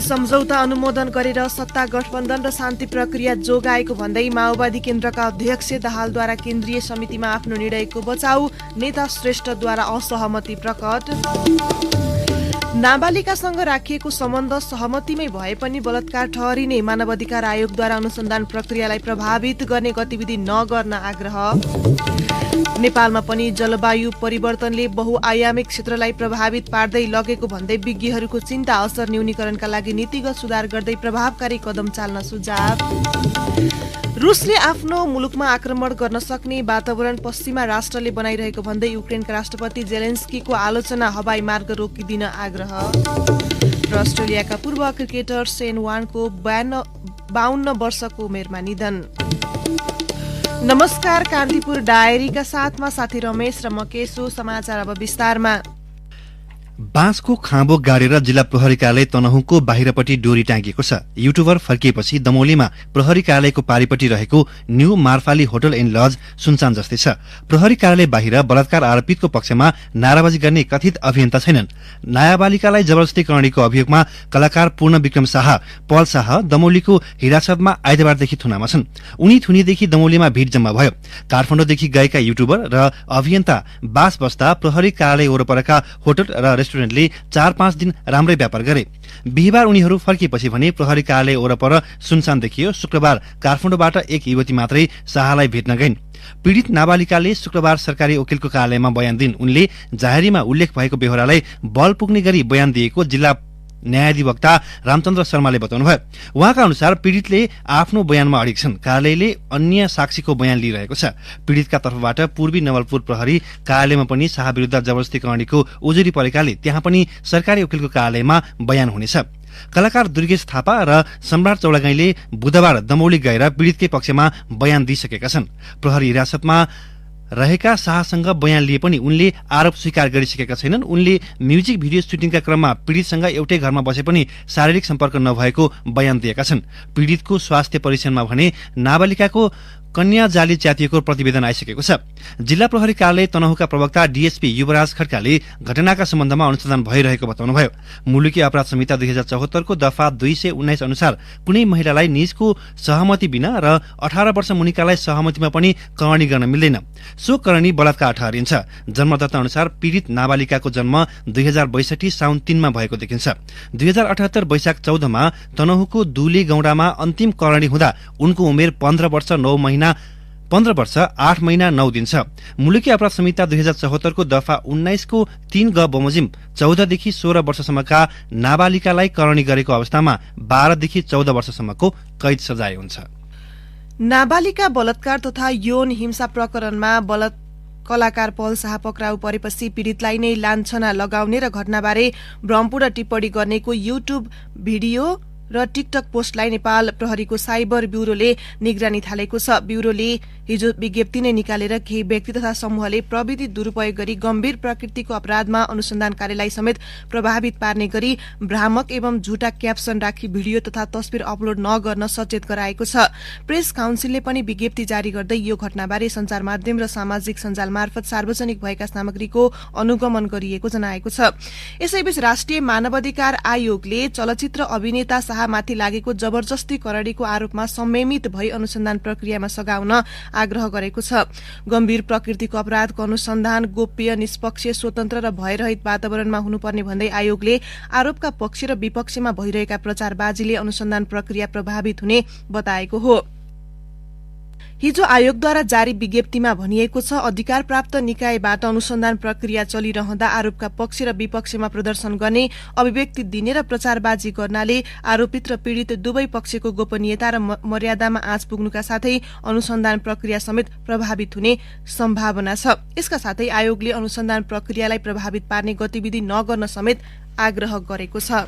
सम्झौता अनुमोदन गरेर सत्ता गठबन्धन र शान्ति प्रक्रिया जोगाएको भन्दै माओवादी केन्द्रका अध्यक्ष दाहालद्वारा केन्द्रीय समितिमा आफ्नो निर्णयको बचाउ, नेता श्रेष्ठद्वारा असहमति प्रकट। नाबालिकासँग राखिएको सम्बन्ध सहमतिमै भए पनि बलात्कार ठहरिने, मानव अधिकार आयोगद्वारा अनुसन्धान प्रक्रियालाई प्रभावित गर्ने गतिविधि नगर्न आग्रह। नेपालमा पनि जलवायु परिवर्तनले बहुआयामिक क्षेत्रलाई प्रभावित पार्दै लगेको भन्दै विज्ञहरूको चिन्ता, असर न्यूनीकरणका लागि नीतिगत सुधार गर्दै प्रभावकारी कदम चाल्न सुझाव। रुसले आफ्नो मुलुकमा आक्रमण गर्न सक्ने वातावरण पश्चिमा राष्ट्रले बनाइरहेको भन्दै युक्रेनका राष्ट्रपति जेलेन्स्कीको आलोचना, हवाई मार्ग रोकिदिन आग्रह। र अस्ट्रेलियाका पूर्व क्रिकेटर शेन वार्नको 52 वर्षको उमेरमा निधन। नमस्कार, कान्तिपुर डायरीका साथमा साथी रमेश र म केशु। समाचार अब विस्तारमा। बाँसको खाँबो गाडेर जिल्ला प्रहरी कार्यालय तनहुँको बाहिरपट्टि डोरी टाँगिएको छ। युट्युबर फर्किएपछि दमौलीमा प्रहरी कार्यालयको पारिपट्टि रहेको न्यू मार्फाली होटल एण्ड लज सुनसान जस्तै छ। प्रहरी कार्यालय बाहिर बलात्कार आरोपितको पक्षमा नाराबाजी गर्ने कथित अभियन्ता छैनन्। नाबालिकालाई जबरजस्ती करणीको अभियोगमा कलाकार पूर्ण विक्रम शाह, पल शाह दमौलीको हिरासतमा आइतबारदेखि थुनामा छन्। उनी थुनीदेखि दमौलीमा भिड जम्मा भयो। काठमाडौँदेखि गएका युट्युबर र अभियन्ता बास बस्दा प्रहरी कार्यालय वरपरका होटल र रेस्टुरेन्टले 4-5 दिन राम्रै व्यापार गरे। बिहिबार उनीहरू फर्किएपछि भने प्रहरी कार्यालय वरपर सुनसान देखियो। शुक्रबार काठमाडौँबाट एक युवती मात्रै शाहलाई भेट्न गइन्। पीड़ित नाबालिकाले शुक्रबार सरकारी वकिलको कार्यालयमा बयान दिइन्। उनले जाहेरीमा उल्लेख भएको बेहोरालाई बल पुग्ने गरी बयान दिएको जिल्ला न्यायाधिवक्ता रामचन्द्र शर्माले बताउनुभयो। उहाँका अनुसार पीड़ितले आफ्नो बयानमा अडिग छन्। कार्यालयले अन्य साक्षीको बयान लिइरहेको छ। पीड़ितका तर्फबाट पूर्वी नवलपुर प्रहरी कार्यालयमा पनि शाह विरुद्ध जबरजस्ती करणीको उजुरी परेकाले त्यहाँ पनि सरकारी वकिलको कार्यालयमा बयान हुनेछ। कलाकार दुर्गेश थापा र सम्राट चौलागाईले बुधबार दमौली गएर पीड़ितकै पक्षमा बयान दिइसकेका छन्। प्रहरी हिरासतमा रहेका शाहसँग बयान लिए पनि उनले आरोप स्वीकार गरिसकेका छैनन्। उनले म्युजिक भिडियो सुटिङका क्रममा पीड़ितसँग एउटै घरमा बसे पनि शारीरिक सम्पर्क नभएको बयान दिएका छन्। पीड़ितको स्वास्थ्य परीक्षणमा भने नाबालिकाको कन्या जाली च्यातिएको प्रतिवेदन आइसकेको छ। जिल्ला प्रहरी कार्यालय तनहुँका प्रवक्ता डीएसपी युवराज खड्काले घटनाका सम्बन्धमा अनुसन्धान भइरहेको बताउनुभयो। मुलुकी अपराध संहिता 2074 को दफा 219 अनुसार कुनै महिलालाई निजको सहमति बिना र 18 वर्ष मुनिकालाई सहमतिमा पनि करणी गर्न मिल्दैन। सो करणी बलात्कार ठहरिन्छ। जन्मदत्ता अनुसार पीड़ित नाबालिकाको जन्म 2062 साउन 3 मा भएको देखिन्छ। 2078 वैशाख 14 मा तनहुँको दुले गौडामा अन्तिम करणी हुँदा उनको उमेर 15 वर्ष 9 महिना 15 वर्ष 8 महिना 9 दिन छ। मुलुकी अपराध संहिता 2074 को दफा 19 को 3 ग बमोजिम 14 देखि 16 वर्षसम्मका नाबालिकालाई करणी गरेको अवस्थामा 12 देखि 14 वर्षसम्मको कैद सजाय हुन्छ। नाबालिका बलात्कार तथा यौन हिंसा प्रकरणमा कलाकार पल शाह पक्राउ परेपछि पीड़ितलाई नै लान्छना लगाउने र घटनाबारे भ्रमपूर्ण टिप्पणी गर्नेको युट्युब भिडियो र टिकटक पोस्टलाई नेपाल प्रहरीको साइबर ब्यूरोले निगरानी थालेको छ। ब्यूरोले हिजो विज्ञप्ति नै निकालेर केही व्यक्ति तथा समूहले प्रविधि दुरूपयोग गरी गम्भीर प्रकृतिको अपराधमा अनुसन्धान कार्यलाई समेत प्रभावित पार्ने गरी भ्रामक एवं झूटा क्याप्सन राखी भिडियो तथा तस्बिर अपलोड नगर्न सचेत गराएको छ। प्रेस काउन्सिलले पनि विज्ञप्ति जारी गर्दै यो घटनाबारे संचार माध्यम र सामाजिक सञ्जाल मार्फत सार्वजनिक भएका सामग्रीको अनुगमन गरिएको जनाएको छ। यसैबीच राष्ट्रिय मानवाधिकार आयोगले चलचित्र अभिनेता शाहमाथि लागेको जबरजस्ती करणीको आरोपमा संयमित भई अनुसन्धान प्रक्रियामा सघाउन आग्रह गरेको छ। गम्भीर प्रकृतिको अपराधको अनुसन्धान गोप्य, निष्पक्ष, स्वतन्त्र र भयरहित वातावरणमा हुनुपर्ने भन्दै आयोगले आरोपका पक्ष र विपक्षमा भइरहेका प्रचारबाजीले अनुसन्धान प्रक्रिया प्रभावित हुने बताएको हो। हिजो आयोगद्वारा जारी विज्ञप्तिमा भनिएको छ, अधिकार प्राप्त निकायबाट अनुसन्धान प्रक्रिया चलिरहँदा आरोपका पक्ष र विपक्षमा प्रदर्शन गर्ने, अभिव्यक्ति दिने र प्रचारबाजी गर्नाले आरोपित र पीड़ित दुवै पक्षको गोपनीयता र मर्यादामा आँच पुग्नुका साथै अनुसन्धान प्रक्रिया समेत प्रभावित हुने सम्भावना छ। यसका साथै आयोगले अनुसन्धान प्रक्रियालाई प्रभावित पार्ने गतिविधि नगर्न समेत आग्रह गरेको छ।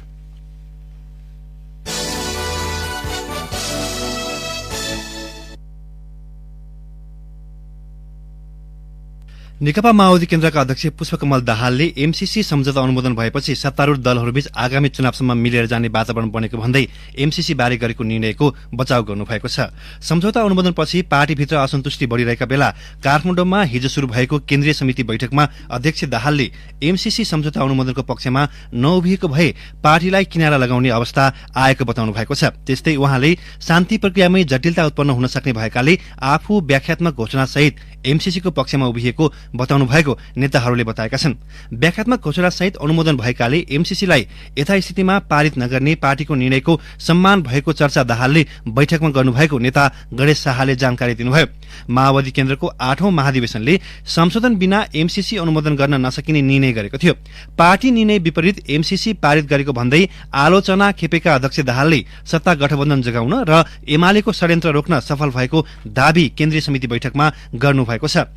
नेकपा माओवादी केन्द्रका अध्यक्ष पुष्पकमल दाहालले एमसीसी सम्झौता अनुमोदन भएपछि सत्तारूढ़ दलहरूबीच आगामी चुनावसम्म मिलेर जाने वातावरण बनेको भन्दै एमसीसी बारे गरेको निर्णयको बचाव गर्नुभएको छ। सम्झौता अनुमोदनपछि पार्टीभित्र असन्तुष्टि बढ़िरहेका बेला काठमाडौँमा हिजो शुरू भएको केन्द्रीय समिति बैठकमा अध्यक्ष दाहालले एमसीसी सम्झौता अनुमोदनको पक्षमा नउभिएको भए पार्टीलाई किनारा लगाउने अवस्था आएको बताउनु भएको छ। त्यस्तै उहाँले शान्ति प्रक्रियामै जटिलता उत्पन्न हुन सक्ने भएकाले आफू व्याख्यात्मक घोषणासहित एमसीसीको पक्षमा उभिएको बताउनु भएको नेताहरूले बताएका छन्। व्याख्यात्मक घोषणा सहित अनुमोदन भएकाले एमसीसीलाई यथास्थितिमा पारित नगर्ने पार्टीको निर्णयको सम्मान भएको चर्चा दाहालले बैठकमा गर्नुभएको नेता गणेश शाहले जानकारी दिनुभयो। माओवादी केन्द्रको 8औं महाधिवेशनले संशोधन बिना एमसीसी अनुमोदन गर्न नसकिने निर्णय गरेको थियो। पार्टी निर्णय विपरीत एमसीसी पारित गरेको भन्दै आलोचना खेपेका अध्यक्ष दाहालले सत्ता गठबन्धन जगाउन र एमालेको षड्यन्त्र रोक्न सफल भएको दावी केन्द्रीय समिति बैठकमा गर्नुभएको छ।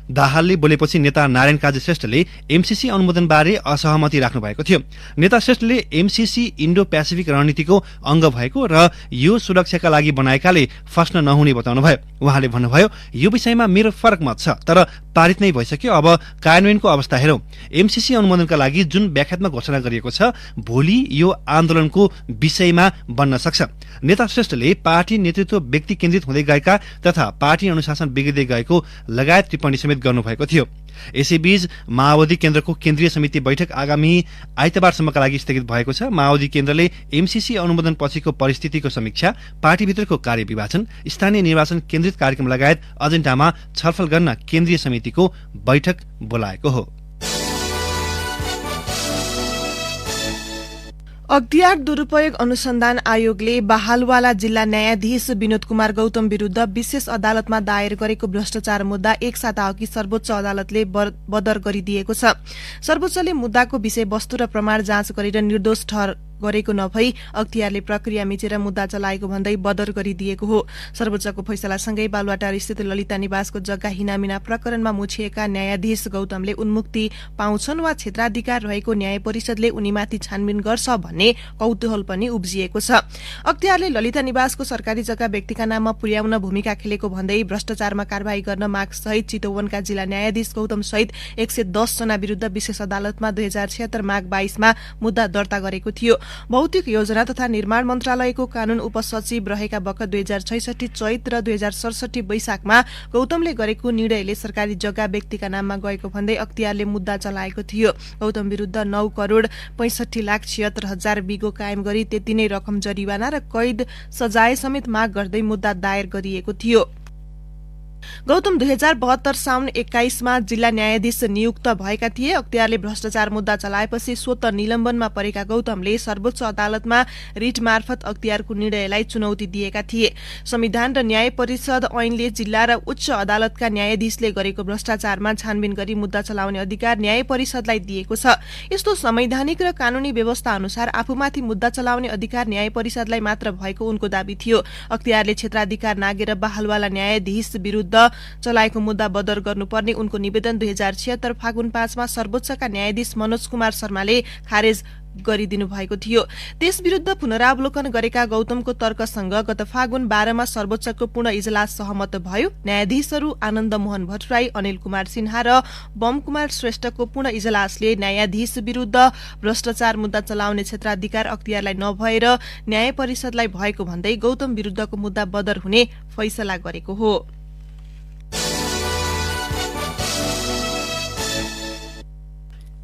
दाहालले बोलेपछि नेता नारायण काजी श्रेष्ठले एमसीसी अनुमोदनबारे असहमति राख्नु भएको थियो। नेता श्रेष्ठले एमसीसी इन्डो पेसिफिक रणनीतिको अंग भएको र यो सुरक्षाका लागि बनाएकाले फस्न नहुने बताउनुभयो। उहाँले भन्नुभयो, यो विषयमा मेरो फरक मत छ, तर पारित नै भइसक्यो, अब कार्यान्वयनको अवस्था हेरौं। एमसीसी अनुमोदनका लागि जुन व्याख्यात्मक घोषणा गरिएको छ, भोलि यो आन्दोलनको विषयमा बन्न सक्छ। नेता श्रेष्ठले पार्टी नेतृत्व व्यक्ति केन्द्रित हुँदै गएका तथा पार्टी अनुशासन बिग्रिँदै गएको लगायत टिप्पणी समेत गर्नुभएको थियो। यसैबीच माओवादी केन्द्रको केन्द्रीय समिति बैठक आगामी आइतबारसम्मका लागि स्थगित भएको छ। माओवादी केन्द्रले एमसीसी अनुमोदन पछिको परिस्थितिको समीक्षा, पार्टीभित्रको कार्यविभाजन, स्थानीय निर्वाचन केन्द्रित कार्यक्रम लगायत एजेण्डामा छलफल गर्न केन्द्रीय समितिको बैठक बोलाएको हो। अख्तियार दुरूपयोग अनुसन्धान आयोगले बहालवाला जिल्ला न्यायाधीश विनोद कुमार गौतम विरूद्ध विशेष अदालतमा दायर गरेको भ्रष्टाचार मुद्दा एक साता अघि सर्वोच्च अदालतले बदर गरिदिएको छ। सर्वोच्चले मुद्दाको विषयवस्तु र प्रमाण जाँच गरेर निर्दोष गरेको नभई अख्तियारले प्रक्रिया मिचेर मुद्दा चलाएको भन्दै बदर गरिदिएको हो। सर्वोच्चको फैसलासँगै बालुवाटार स्थित ललिता निवासको जग्गा हिनामिना प्रकरणमा मुछिएका न्यायाधीश गौतमले उन्मुक्ति पाउँछन् वा क्षेत्राधिकार रहेको न्याय परिषदले उनीमाथि छानबिन गर्छ भन्ने कौतूहल पनि उब्जिएको छ। अख्तियारले ललिता निवासको सरकारी जग्गा व्यक्तिका नाममा पुर्याउन भूमिका खेलेको भन्दै भ्रष्टाचारमा कारवाही गर्न माग सहित चितवनका जिल्ला न्यायाधीश गौतम सहित 110 जना विरूद्ध विशेष अदालतमा 2076 माघ 22 मा मुद्दा दर्ता गरेको थियो। भौतिक योजना तथा निर्माण मन्त्रालयको कानून उपसचिव रहेका बखत 2066 चैत र 2067 वैशाखमा गौतमले गरेको निर्णयले सरकारी जग्गा व्यक्तिका नाममा गएको भन्दै अख्तियारले मुद्दा चलाएको थियो। गौतम विरूद्ध 9 करोड़ 65,76,000 बिगो कायम गरी त्यति नै रकम जरिवाना र कैद सजाय समेत माग गर्दै मुद्दा दायर गरिएको थियो। गौतम 2072 साउन 21 मा जिल्ला न्यायाधीश नियुक्त भएका थिए। अख्तियारले भ्रष्टाचार मुद्दा चलाएपछि स्वत निलम्बनमा परेका गौतमले सर्वोच्च अदालतमा रिट मार्फत अख्तियारको निर्णयलाई चुनौती दिएका थिए। संविधान र न्याय परिषद ऐनले जिल्ला र उच्च अदालतका न्यायाधीशले गरेको भ्रष्टाचारमा छानबिन गरी मुद्दा चलाउने अधिकार न्याय परिषदलाई दिएको छ। यस्तो संवैधानिक र कानूनी व्यवस्था अनुसार आफूमाथि मुद्दा चलाउने अधिकार न्याय परिषदलाई मात्र भएको उनको दावी थियो। अख्तियारले क्षेत्राधिकार नागेर बहालवाला न्यायाधीश विरूद्ध चलाएको मुद्दा बदर गर्नुपर्ने उनको निवेदन 2076 फागुन 5 मा सर्वोच्चका न्यायाधीश मनोज कुमार शर्माले खारेज गरिदिनु भएको थियो। त्यस विरूद्ध पुनरावलोकन गरेका गौतमको तर्कसँग गत फागुन 12 मा सर्वोच्चको पूर्ण इजलास सहमत भयो। न्यायाधीशहरू आनन्द मोहन भट्टराई, अनिल कुमार सिन्हा र बम कुमार श्रेष्ठको पूर्ण इजलासले न्यायाधीश विरूद्ध भ्रष्टाचार मुद्दा चलाउने क्षेत्राधिकार अख्तियारलाई नभएर न्याय परिषदलाई भएको भन्दै गौतम विरूद्धको मुद्दा बदर हुने फैसला गरेको हो।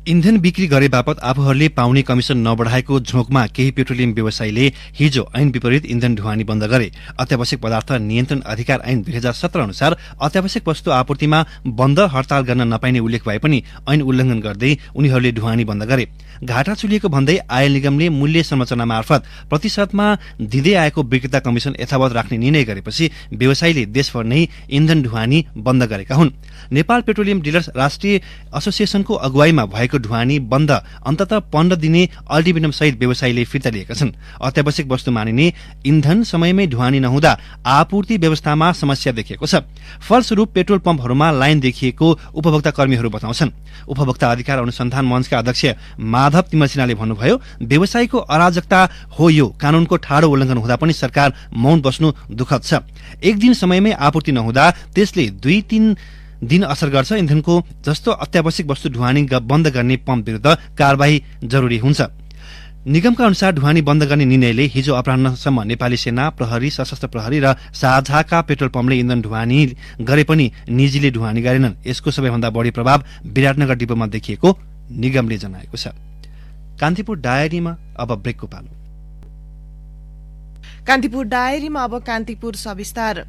इन्धन बिक्री गरे बापत आफूहरूले पाउने कमिशन नबढ़ाएको झोकमा केही पेट्रोलियम व्यवसायीले हिजो ऐन विपरीत इन्धन ढुवानी बन्द गरे। अत्यावश्यक पदार्थ नियन्त्रण अधिकार ऐन 2017 अनुसार अत्यावश्यक वस्तु आपूर्तिमा बन्द हड़ताल गर्न नपाइने उल्लेख भए पनि ऐन उल्लंघन गर्दै उनीहरूले ढुवानी बन्द गरे। घाटा चुलिएको भन्दै आयल निगमले मूल्य संरचना मार्फत प्रतिशतमा दिँदै आएको विक्रेता कमिशन यथावत राख्ने निर्णय गरेपछि व्यवसायीले देशभर नै इन्धन ढुवानी बन्द गरेका हुन्। नेपाल पेट्रोलियम डिलर्स राष्ट्रिय एसोसिएसनको अगुवाईमा भएको ढुवानी बन्द अन्ततः 15 दिने अल्टिमेटम सहित व्यवसायीले फिर्ता लिएका छन्। अत्यावश्यक वस्तु मानिने इन्धन समयमै ढुवानी नहुँदा आपूर्ति व्यवस्थामा समस्या देखिएको छ। फलस्वरूप पेट्रोल पम्पहरूमा लाइन देखिएको उपभोक्ता कर्मीहरू बताउँछन्। उपभोक्ता अधिकार अनुसन्धान मञ्चका अध्यक्ष माधव तिमल सिन्हाले भन्नुभयो, व्यवसायीको अराजकता हो यो। कानूनको ठाडो उल्लंघन हुँदा पनि सरकार मौन बस्नु दुःखद छ। एक दिन समयमै आपूर्ति नहुँदा त्यसले 2-3 दिन असर गर्छ। इन्धनको जस्तो अत्यावश्यक वस्तु ढुवानी बन्द गर्ने पम्प विरुद्ध कारबाही जरुरी हुन्छ। निगमका अनुसार ढुवानी बन्द गर्ने निर्णयले हिजो अपराह्नसम्म नेपाली सेना, प्रहरी, सशस्त्र प्रहरी र साझाका पेट्रोल पम्पले इन्धन ढुवानी गरे पनि निजीले ढुवानी गरेनन्। यसको सबैभन्दा बढी प्रभाव विराटनगर डिपोमा देखिएको निगमले जनाएको छ। कान्तिपुर डायरीमा अब ब्रेकको पालो। कान्तिपुर डायरीमा अब कान्तिपुर सविस्तार।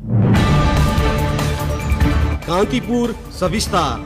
कान्तिपुर सविस्तार।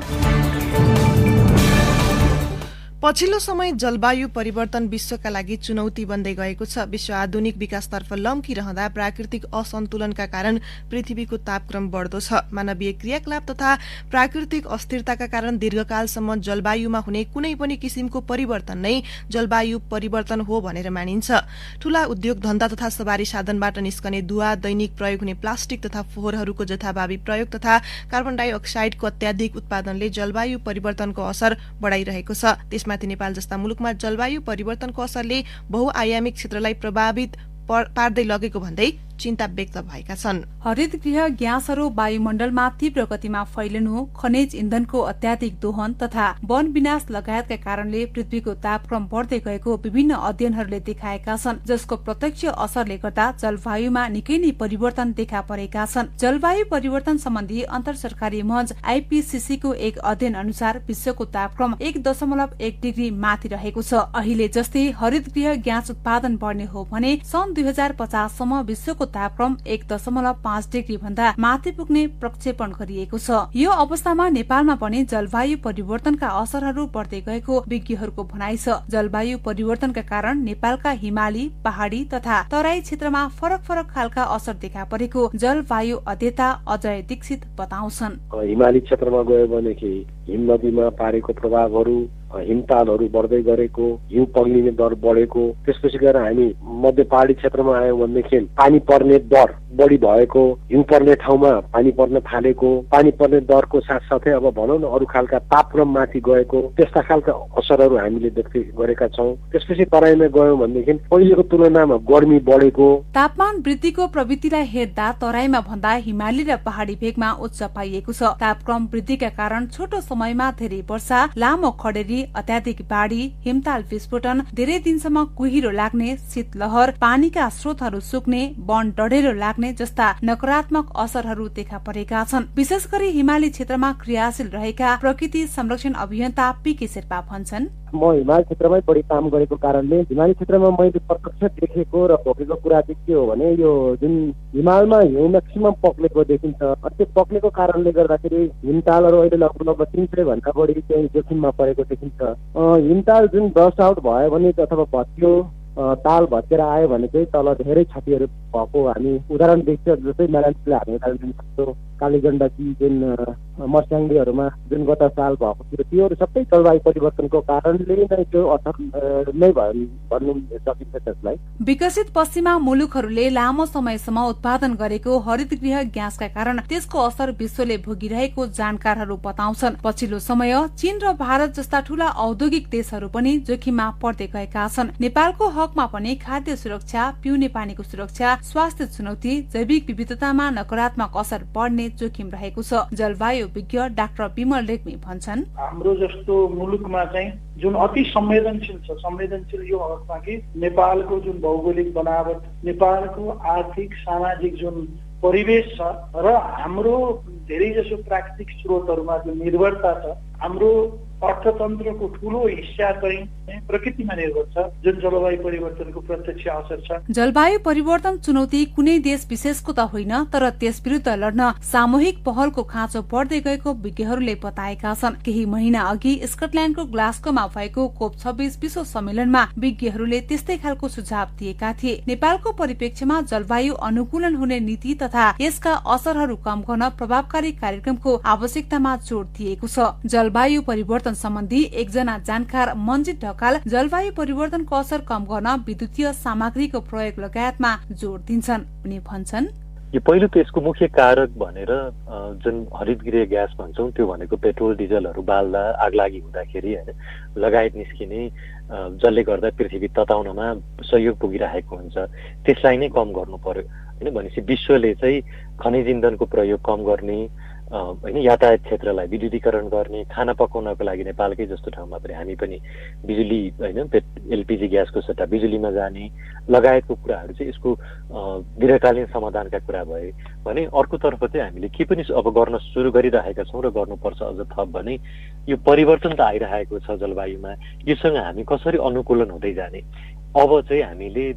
पछिल्लो समय जलवायु परिवर्तन विश्वका लागि चुनौती बन्दै गएको छ। विश्व आधुनिक विकासतर्फ लम्किरहँदा प्राकृतिक असन्तुलनका कारण पृथ्वीको तापक्रम बढ्दो छ। मानवीय क्रियाकलाप तथा प्राकृतिक अस्थिरताका कारण दीर्घकालसम्म जलवायुमा हुने कुनै पनि किसिमको परिवर्तन नै जलवायु परिवर्तन हो भनेर मानिन्छ। ठूला उद्योग धन्दा तथा सवारी साधनबाट निस्कने धुवा, दैनिक प्रयोग हुने प्लास्टिक तथा फोहोरहरूको जथाभावी प्रयोग तथा कार्बन डाइअक्साइडको अत्याधिक उत्पादनले जलवायु परिवर्तनको असर बढ़ाइरहेको छ। माथि नेपाल जस्ता मुलुकमा जलवायु परिवर्तनको असरले बहुआयामिक क्षेत्रलाई प्रभावित पार्दै लगेको भन्दै चिन्ता व्यक्त भएका छन्। हरितगृह ग्यासहरू वायुमण्डलमा तीव्र गतिमा फैलिनु, खनिज इन्धनको अत्याधिक दोहन तथा वन विनाश लगायतका कारणले पृथ्वीको तापक्रम बढ्दै गएको विभिन्न अध्ययनहरूले देखाएका छन्, जसको प्रत्यक्ष असरले गर्दा जलवायुमा निकै नै परिवर्तन देखा परेका छन्। जलवायु परिवर्तन सम्बन्धी अन्तर सरकारी मञ्च आईपीसीसी को एक अध्ययन अनुसार विश्वको तापक्रम 1.1 डिग्री माथि रहेको छ। अहिले जस्तै हरितगृह ग्यास उत्पादन बढ्ने हो भने सन् 2050 सम्म विश्वको तापक्रम 1.5 डिग्री भन्दा माथि पुग्ने प्रक्षेपण गरिएको छ। यो अवस्थामा नेपालमा पनि जलवायु परिवर्तनका असरहरू बढ्दै गएको विज्ञहरूको भनाइ छ। जलवायु परिवर्तनका कारण नेपालका हिमाली, पहाड़ी तथा तराई क्षेत्रमा फरक फरक खालका असर देखा परेको जलवायु अध्येता अजय दीक्षित बताउँछन्। हिमाली क्षेत्रमा गयो भनेदेखि हिम नदीमा पारेको प्रभावहरू, हिमतालहरू बढ्दै गरेको, हिउँ पग्लिने दर बढेको, त्यसपछि गएर हामी मध्य पहाडी क्षेत्रमा आयौँ भनेदेखि पानी पर्ने दर बढी भएको, हिउँ पर्ने ठाउँमा पानी पर्न थालेको, पानी पर्ने दरको साथसाथै अब भनौँ न अरू खालका तापक्रम माथि गएको, त्यस्ता खालका असरहरू हामीले देख्दै गरेका छौँ। त्यसपछि तराईमा गयौँ भनेदेखि पहिलेको तुलनामा गर्मी बढेको। तापमान वृद्धिको प्रवृत्तिलाई हेर्दा तराईमा भन्दा हिमाली र पहाडी भेगमा उच्च पाइएको छ। तापक्रम वृद्धिका कारण छोटो समयमा धेरै वर्षा, लामो खडेरी, अत्याधिक बाढ़ी, हिमताल विस्फोटन, धेरै दिनसम्म कुहिरो लाग्ने, शीतलहर, पानीका स्रोतहरू सुक्ने, वन डढेलो लाग्ने जस्ता नकारात्मक असरहरू देखा परेका छन्। विशेष गरी हिमाली क्षेत्रमा क्रियाशील रहेका प्रकृति संरक्षण अभियन्ता पीके शेर्पा भन्छन्। म हिमाली क्षेत्रमै बढी काम गरेको कारणले हिमाली क्षेत्रमा मैले प्रत्यक्ष देखेको र भोगेको कुरा चाहिँ के हो भने यो जुन हिमालमा हिउँ म्याक्सिमम पक्लेको देखिन्छ। त्यो पक्लेको कारणले गर्दाखेरि हिमतालहरू अहिले लगभग 300 भन्दा बढी चाहिँ जोखिममा परेको देखिन्छ। हिमताल जुन ब्रस आउट भयो भने अथवा भत्कियो, ताल भत्केर आयो भने चाहिँ तल धेरै क्षतिहरू भएको हामी उदाहरण देख्छ। जस्तै मेलान्सले हामी उदाहरण दिन सक्छौँ। कालीगण्डकी जुन मर्स्याङ्गीहरूमा जुन गत साल भएको थियो, त्योहरू सबै जलवायु परिवर्तनको कारणले नै त्यो असर नै भन्नु सकिन्छ त्यसलाई। विकसित पश्चिमा मुलुकहरूले लामो समयसम्म उत्पादन गरेको हरितगृह ग्यासका कारण त्यसको असर विश्वले भोगिरहेको जानकारहरू बताउँछन्। पछिल्लो समय चीन र भारत जस्ता ठूला औद्योगिक देशहरू पनि जोखिममा पर्दै गएका छन्। नेपालको हकमा पनि खाद्य सुरक्षा, पिउने पानीको सुरक्षा, स्वास्थ्य चुनौती, जैविक विविधतामा नकारात्मक असर पर्ने जोखिम रहेको छ। जलवायु विज्ञ डाक्टर विमल रेग्मी भन्छन्। हाम्रो जस्तो मुलुकमा चाहिँ जुन अति संवेदनशील छ, संवेदनशील यो अर्थमा कि नेपालको जुन भौगोलिक बनावट, नेपालको आर्थिक सामाजिक जुन परिवेश छ र हाम्रो धेरै जसो प्राकृतिक स्रोतहरूमा जुन निर्भरता छ, हाम्रो अर्थतन्त्रको ठूलो हिस्सा चाहिँ प्रकृतिमा निर्भर छ, जुन जलवायु परिवर्तनको प्रत्यक्ष असर छ। जलवायु परिवर्तन चुनौती कुनै देश विशेषको त होइन, तर त्यस विरुद्ध लड्न सामूहिक पहलको खाँचो बढ्दै गएको विज्ञहरूले बताएका छन्। केही महिना अघि स्कटल्याण्डको ग्लास्गोमा भएको COP26 विश्व सम्मेलनमा विज्ञहरूले त्यस्तै खालको सुझाव दिएका थिए। नेपालको परिप्रेक्ष्यमा जलवायु अनुकूलन हुने नीति तथा यसका असरहरू कम गर्न प्रभावकारी कार्यक्रमको आवश्यकतामा जोड़ दिएको छ। जलवायु परिवर्तन सम्बन्धी एकजना जानकार मन्जित ढकाल जलवायु परिवर्तनको असर कम गर्न विद्युतीय सामग्रीको प्रयोग लगायतमा जोड़ दिन्छन्। उनी भन्छन्, यो पहिलो त यसको मुख्य कारक भनेर जुन हरितगृह ग्यास भन्छौँ त्यो भनेको पेट्रोल डिजलहरू बाल्दा आगलागी हुँदाखेरि हैन लगायत निस्किने जसले गर्दा पृथ्वी तताउनमा सहयोग पुगिरहेको हुन्छ, त्यसलाई नै कम गर्नु पर्यो हैन। भनेपछि विश्वले चाहिँ खनिज इन्धनको प्रयोग कम गर्ने, होइन यातायात क्षेत्रलाई विद्युतीकरण गर्ने, खाना पकाउनको लागि नेपालकै जस्तो ठाउँमा पनि हामी पनि बिजुली होइन एलपिजी ग्यासको सट्टा बिजुलीमा जाने लगायतको कुराहरू चाहिँ यसको दीर्घकालीन समाधानका कुरा भए भने अर्कोतर्फ चाहिँ हामीले के पनि अब गर्न सुरु गरिरहेका छौँ र गर्नुपर्छ अझ थप भने यो परिवर्तन त आइरहेको छ जलवायुमा, योसँग हामी कसरी अनुकूलन हुँदै जाने। अब चाहिँ हामीले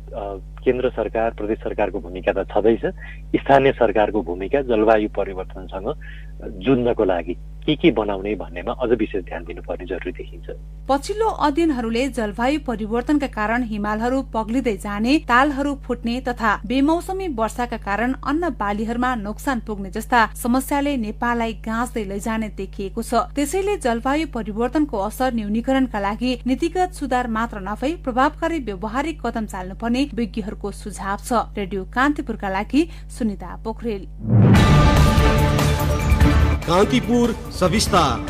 केन्द्र सरकार प्रदेश सरकारको भूमिका त छँदैछ, स्थानीय सरकारको भूमिका जलवायु परिवर्तनसँग जुझ्नको लागि के बनाउने भन्नेमा अझ विशेष ध्यान दिनुपर्ने जरुरी देखिन्छ। पछिल्लो अध्ययनहरूले जलवायु परिवर्तनका कारण हिमालहरू पग्लिँदै जाने, तालहरू फुट्ने तथा बेमौसमी वर्षाका कारण अन्न बालीहरूमा नोक्सान पुग्ने जस्ता समस्याले नेपाललाई गाँच्दै लैजाने देखिएको छ। त्यसैले जलवायु परिवर्तनको असर न्यूनीकरणका लागि नीतिगत सुधार मात्र नभई प्रभावकारी व्यावहारिक कदम चाल्नुपर्ने विज्ञहरूको सुझाव छ। रेडियो कान्तिपुरका लागि सुनिता पोखरेल। कान्तिपुर सविस्तार।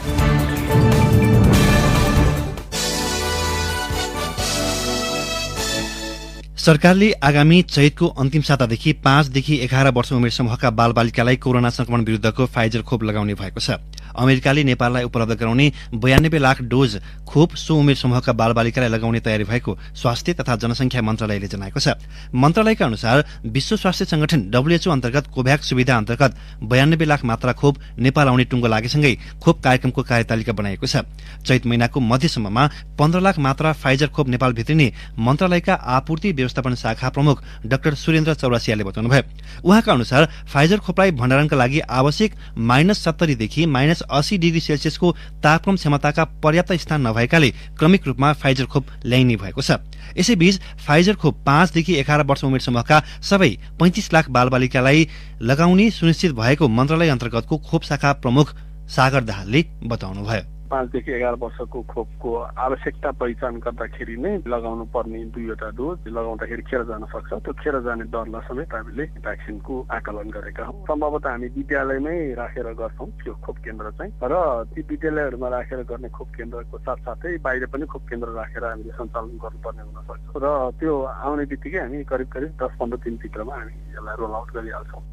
सरकारले आगामी चैतको अन्तिम सातादेखि 5 देखि 11 वर्ष उमेर समूहका बालबालिकालाई कोरोना संक्रमण विरुद्धको फाइजर खोप लगाउने भएको छ। अमेरिकाले नेपाललाई उपलब्ध गराउने 92 लाख डोज खोप सो उमेर समूहका बालबालिकालाई लगाउने तयारी भएको स्वास्थ्य तथा जनसंख्या मन्त्रालयले जनाएको छ। मन्त्रालयका अनुसार विश्व स्वास्थ्य संगठन WHO अन्तर्गत कोभ्याक्स सुविधा अन्तर्गत 92 लाख मात्रा खोप नेपाल आउने टुङ्गो लागेसँगै खोप कार्यक्रमको कार्यतालिका बनाएको छ। चैत महिनाको मध्यसम्ममा 15 लाख मात्रा फाइजर खोप नेपाल भित्रिने मन्त्रालयका आपूर्ति व्यवस्थापन शाखा प्रमुख डाक्टर सुरेन्द्र चौरासियाले बताउनुभयो। उहाँका अनुसार फाइजर खोपलाई भण्डारणका लागि आवश्यक -70 देखि -80 डिग्री सेल्सियसको तापक्रम क्षमताका पर्याप्त स्थान नभएकाले क्रमिक रूपमा फाइजर खोप ल्याइने भएको छ। यसैबीच फाइजर खोप 5 देखि 11 वर्ष उमेर समूहका सबै 35 लाख बालबालिकालाई लगाउने सुनिश्चित भएको मन्त्रालय अन्तर्गतको खोप शाखा प्रमुख सागर दाहालले बताउनुभयो। 5 देखि 11 वर्षको खोपको आवश्यकता पहिचान गर्दाखेरि नै लगाउनु पर्ने 2वटा डोज लगाउँदाखेरि खेर जान सक्छ। त्यो खेर जाने डरलाई समेत हामीले भ्याक्सिनको आकलन गरेका हौं। सम्भवतः हामी विद्यालयमै राखेर गर्छौं त्यो खोप केन्द्र चाहिँ, र ती विद्यालयहरूमा राखेर गर्ने खोप केन्द्रको साथसाथै बाहिर पनि खोप केन्द्र राखेर हामीले सञ्चालन गर्नुपर्ने हुन सक्छ र त्यो आउने बित्तिकै हामी करिब 10-15 दिनभित्रमा हामी यसलाई रोल आउट गरिहाल्छौं।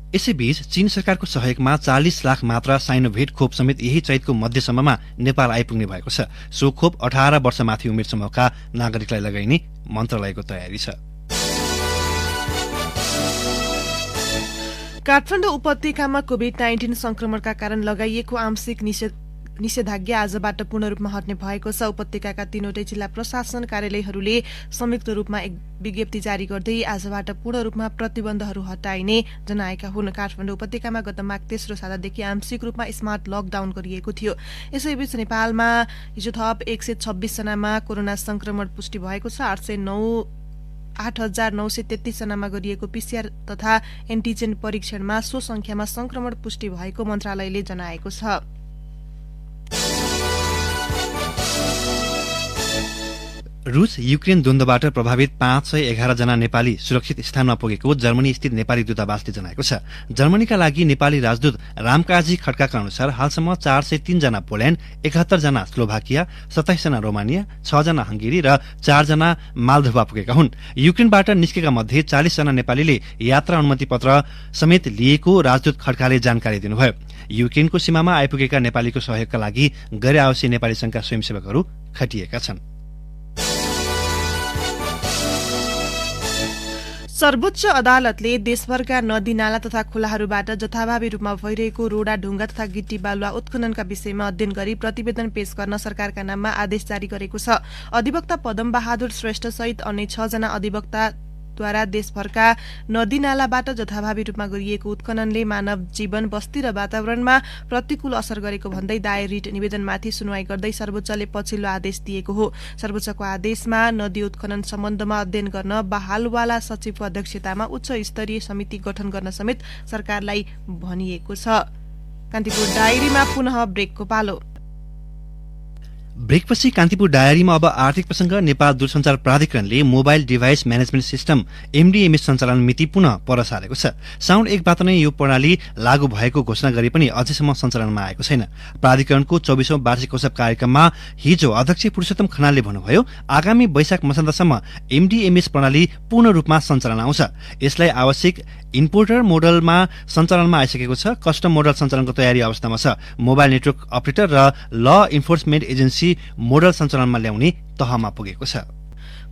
यसैबीच चीन सरकारको सहयोगमा 40 लाख मात्रा साइनोभेट खोप समेत यही चैतको मध्यसम्ममा नेपाल आइपुग्ने भएको छ। सो खोप 18 वर्षमाथि उमेर समूहका नागरिकलाई लगाइने मन्त्रालयको तयारी छ। काठमाडौँ उपत्यकामा कोभिड-19 संक्रमणका कारण लगाइएको आंशिक निषेधाज्ञा आजबाट पूर्ण रूपमा हट्ने भएको छ। उपत्यकाका 3वटै जिल्ला प्रशासन कार्यालयहरूले संयुक्त रूपमा एक विज्ञप्ति जारी गर्दै आजबाट पूर्ण रूपमा प्रतिबन्धहरू हटाइने जनाएका हुन्। काठमाडौँ उपत्यकामा गत माघ 3 सातादेखि आंशिक रूपमा स्मार्ट लकडाउन गरिएको थियो। यसैबीच नेपालमा हिजो थप 126 जनामा कोरोना संक्रमण पुष्टि भएको छ। 8,933 जनामा गरिएको PCR तथा एन्टिजेन परीक्षणमा सो संख्यामा संक्रमण पुष्टि भएको मन्त्रालयले जनाएको छ। रूस युक्रेन द्वन्द्वबाट प्रभावित 511 जना नेपाली सुरक्षित स्थानमा पुगेको जर्मनी स्थित नेपाली दूतावासले जनाएको छ। जर्मनीका लागि नेपाली राजदूत रामकाजी खड्काका अनुसार हालसम्म 403 जना पोल्याण्ड, 71 जना स्लोभाकिया, 27 जना रोमानिया, 6 जना हंगेरी र 4 जना मालदोभा पुगेका हुन्। युक्रेनबाट निस्केका मध्ये 40 जना नेपालीले यात्रा अनुमति पत्र समेत लिएको राजदूत खड्काले जानकारी दिनुभयो। युक्रेनको सीमामा आइपुगेका नेपालीको सहयोगका लागि गैर आवासीय नेपाली संघका स्वयंसेवकहरू खटिएका छन्। सर्वोच्च अदालतले देशभरका नदी नाला तथा खोलाहरूबाट जथाभावी रूपमा भइरहेको रोडा ढुङ्गा तथा गिट्टी बालुवा उत्खननका विषयमा अध्ययन गरी प्रतिवेदन पेश गर्न सरकारका नाममा आदेश जारी गरेको छ। अधिवक्ता पदम बहादुर श्रेष्ठ सहित अन्य 6 जना अधिवक्ताद्वारा देशभरका नदी नालाबाट जथाभावी रूपमा गरिएको उत्खननले मानव जीवन, बस्ती र वातावरणमा प्रतिकूल असर गरेको भन्दै दायर रिट निवेदनमाथि सुनवाई गर्दै सर्वोच्चले पछिल्लो आदेश दिएको हो। सर्वोच्चको आदेशमा नदी उत्खनन सम्बन्धमा अध्ययन गर्न बहालवाला सचिवको अध्यक्षतामा उच्च स्तरीय समिति गठन गर्न समेत सरकारलाई भनिएको छ। कान्तिपुर डायरीमा पुनः ब्रेकको पालो। ब्रेकपछि कान्तिपुर डायरीमा अब आर्थिक प्रसंग। नेपाल दूरसञ्चार प्राधिकरणले mobile device management system MDMS सञ्चालन मिति पुनः पर सारेको छ। साउन 1बाट नै यो प्रणाली लागू भएको घोषणा गरे पनि अझैसम्म सञ्चालनमा आएको छैन। प्राधिकरणको 24औं वार्षिक उत्सव कार्यक्रममा हिजो अध्यक्ष पुरुषोत्तम खनालले भन्नुभयो, आगामी वैशाख मसान्तसम्म एमडीएमएस प्रणाली पूर्ण रूपमा सञ्चालन आउँछ। यसलाई आवश्यक इम्पोर्टर मोडलमा सञ्चालनमा आइसकेको छ। कस्टम मोडल सञ्चालनको तयारी अवस्थामा छ। मोबाइल नेटवर्क अपरेटर र ल इन्फोर्समेन्ट एजेन्सी मोडल सञ्चालनमा ल्याउने तहमा पुगेको छ।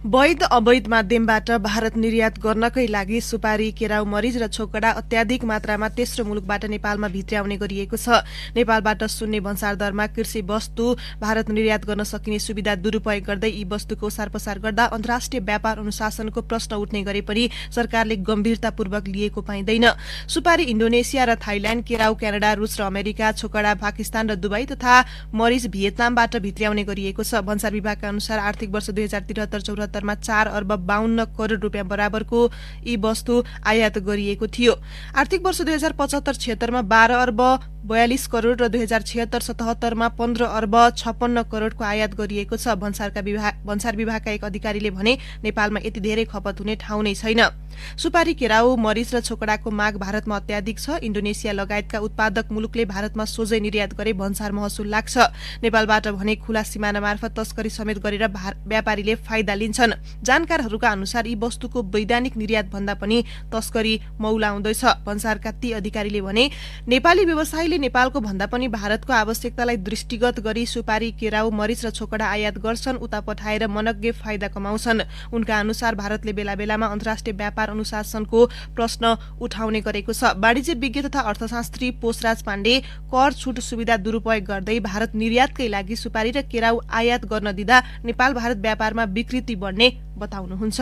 वैध अवैध माध्यमबाट भारत निर्यात गर्नकै लागि सुपारी, केराउ, मरिच र छोकडा अत्याधिक मात्रामा तेस्रो मुलुकबाट नेपालमा भित्र्याउने गरिएको छ। नेपालबाट शून्य भन्सार दरमा कृषि वस्तु भारत निर्यात गर्न सकिने सुविधा दुरूपयोग गर्दै यी वस्तुको ओसारपसार गर्दा अन्तर्राष्ट्रिय व्यापार अनुशासनको प्रश्न उठ्ने गरे पनि सरकारले गम्भीरतापूर्वक लिएको पाइँदैन। सुपारी इन्डोनेसिया र थाइल्याण्ड, केराउ क्यानाडा, रुस र अमेरिका, छोकडा पाकिस्तान र दुबई तथा मरिच भियतनामबाट भित्र्याउने गरिएको छ। भन्सार विभागका अनुसार आर्थिक वर्ष 2073-74 मा 4 अर्ब 52 करोड़ रुपियाँ बराबरको यी वस्तु आयात गरिएको थियो। आर्थिक वर्ष 2075-76 मा 12 अर्ब 42 करोड़ र 2076-77 मा 15 अर्ब 56 करोड़को आयात गरिएको छ। भन्सार विभागका एक अधिकारीले भने नेपालमा यति धेरै खपत हुने ठाउँ नै छैन। सुपारी, केराउ, मरिच र छोकडाको माग भारतमा अत्याधिक छ। इन्डोनेसिया लगायतका उत्पादक मुलुकले भारतमा सोझै निर्यात गरे भन्सार महसुल लाग्छ। नेपालबाट भने खुला सिमाना मार्फत तस्करी समेत गरेर व्यापारीले फाइदा लिन्छन्। जानकारहरूका अनुसार यी वस्तुको वैधानिक निर्यात भन्दा पनि तस्करी मौलाउँदैछ। भन्सारका ती अधिकारीले भने नेपाली व्यवसायीले नेपालको भन्दा पनि भारतको आवश्यकतालाई दृष्टिगत गरी सुपारी, केराउ, मरिच र छोकडा आयात गर्छन्, उता पठाएर मनग्गे फाइदा कमाउँछन्। उनका अनुसार भारतले बेला बेलामा अन्तर्राष्ट्रिय व्यापार अनुशासनको प्रश्न उठाउने गरेको छ। वाणिज्य विज्ञ तथा अर्थशास्त्री पोषराज पाण्डे कर छुट सुविधा दुरूपयोग गर्दै भारत निर्यातकै लागि सुपारी र केराउ आयात गर्न दिँदा नेपाल भारत व्यापारमा विकृति बढ्ने बताउनुहुन्छ।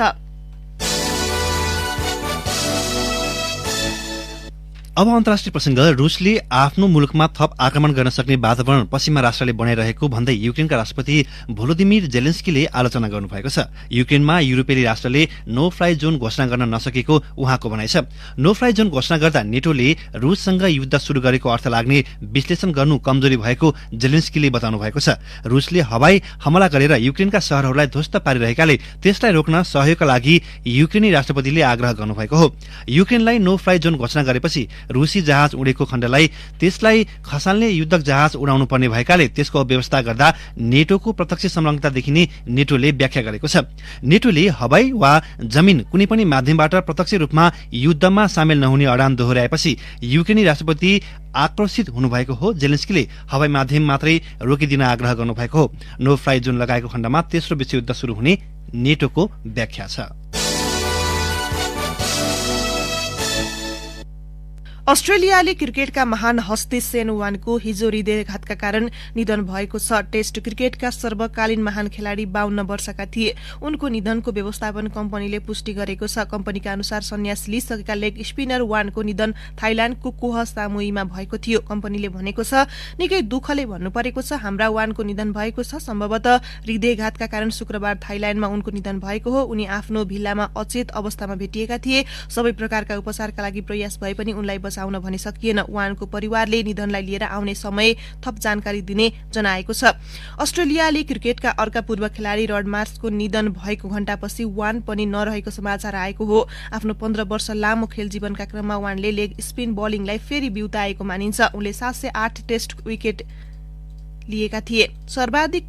अब अन्तर्राष्ट्रिय प्रसंग। रूसले आफ्नो मुलुकमा थप आक्रमण गर्न सक्ने वातावरण पश्चिमा राष्ट्रले बनाइरहेको भन्दै युक्रेनका राष्ट्रपति भोलोदिमिर जेलेन्स्कीले आलोचना गर्नुभएको छ। युक्रेनमा युरोपेली राष्ट्रले नो फ्लाइ जोन घोषणा गर्न नसकेको उहाँको भनाइ छ। नो फ्लाइ जोन घोषणा गर्दा नेटोले रूससँग युद्ध शुरू गरेको अर्थ लाग्ने विश्लेषण गर्नु कमजोरी भएको जेलेन्स्कीले बताउनु भएको छ। रूसले हवाई हमला गरेर युक्रेनका शहरहरूलाई ध्वस्त पारिरहेकाले त्यसलाई रोक्न सहयोगका लागि युक्रेनी राष्ट्रपतिले आग्रह गर्नुभएको हो। युक्रेनलाई नो फ्लाइ जोन घोषणा गरेपछि रूसी जहाज उडेको खण्डलाई त्यसलाई खसाल्ने युद्धक जहाज उडाउनु पर्ने भएकाले त्यसको व्यवस्था गर्दा नेटोको प्रत्यक्ष संलग्नता देखिने नेटोले व्याख्या गरेको छ। नेटोले हवाई वा जमिन कुनै पनि माध्यमबाट प्रत्यक्ष रूपमा युद्धमा सामेल नहुने अडान दोहोर्याएपछि युक्रेनी राष्ट्रपति आक्रोशित हुनुभएको हो। जेलेन्स्कीले हवाई माध्यम मात्रै रोकिदिन आग्रह गर्नुभएको हो। नो फ्लाइ जोन लगाएको खण्डमा तेस्रो विश्वयुद्ध शुरू हुने नेटोको व्याख्या छ। अस्ट्रेलियाले क्रिकेटका महान हस्ती शेन वार्नको हिजो हृदयाघातका कारण निधन भएको छ। टेस्ट क्रिकेटका सर्वकालीन महान खेलाड़ी 52 वर्षका थिए। उनको निधनको व्यवस्थापन कम्पनीले पुष्टि गरेको छ। कम्पनीका अनुसार सन्यास लिइसकेका लेग स्पिनर वार्नको निधन थाइल्याण्डको कोह सामुईमा भएको थियो। कम्पनीले भनेको छ, निकै दुःखले भन्नु परेको छ, हाम्रा वार्नको निधन भएको छ। सम्भवतः हृदयाघातका कारण शुक्रबार थाइल्याण्डमा उनको निधन भएको हो। उनी आफ्नो भिल्लामा अचेत अवस्थामा भेटिएका थिए। सबै प्रकारका उपचारका लागि प्रयास भए पनि उनलाई बचाउन भने सकिएन। वार्नको परिवारले निधनलाई लिएर आउने समय थप जानकारी दिने जनाएको छ। अस्ट्रेलियाली क्रिकेटका अर्का पूर्व खेलाड़ी रड मार्सको निधन भएको घण्टापछि वार्न पनि नरहेको समाचार आएको हो। आफ्नो 15 वर्ष लामो खेल जीवनका क्रममा वार्नले लेग स्पिन बलिङलाई फेरि बिउताएको मानिन्छ। उनले 708 टेस्ट विकेट लिएका थिए। सर्वाधिक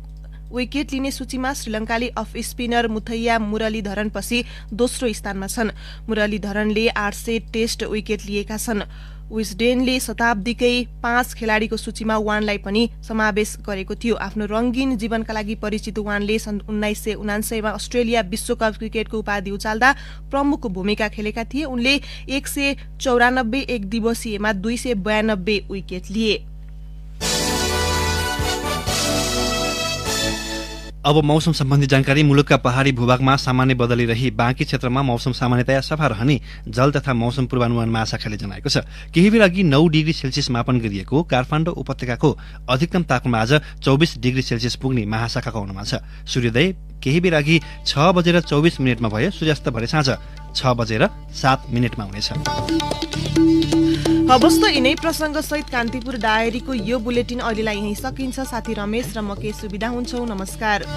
विकेट लिने सूचीमा श्रीलंकाली अफ स्पिनर मुथैया मुरलीधरनपछि दोस्रो स्थानमा छन्। मुरलीधरनले 800 टेस्ट विकेट लिएका छन्। विस्डेनले शताब्दीकै 5 खेलाड़ीको सूचीमा वार्नलाई पनि समावेश गरेको थियो। आफ्नो रंगीन जीवनका लागि परिचित वार्नले सन् 1979 मा अस्ट्रेलिया विश्वकप क्रिकेटको उपाधि उचाल्दा प्रमुख भूमिका खेलेका थिए। उनले 194 एक दिवसीयमा 292 विकेट लिए। अब मौसम सम्बन्धी जानकारी। मुलुकका पहाड़ी भूभागमा सामान्य बदली रही बाँकी क्षेत्रमा मौसम सामान्यतया सफा रहने जल तथा मौसम पूर्वानुमान महाशाखाले जनाएको छ। केही बेर अघि 9 डिग्री सेल्सियस मापन गरिएको काठमाडौँ उपत्यकाको अधिकतम तापमान आज 24 डिग्री सेल्सियस पुग्ने महाशाखाको अनुमान छ। सूर्योदय केही बेर अघि 6:24 भयो। सूर्यास्त भरे साँझ 6:07 हुनेछ। हवस् त यिनै प्रसङ्ग सहित कान्तिपुर डायरीको यो बुलेटिन अहिलेलाई यही सकिन्छ। साथी रमेश र म के सुविधा हुन्छौ। नमस्कार।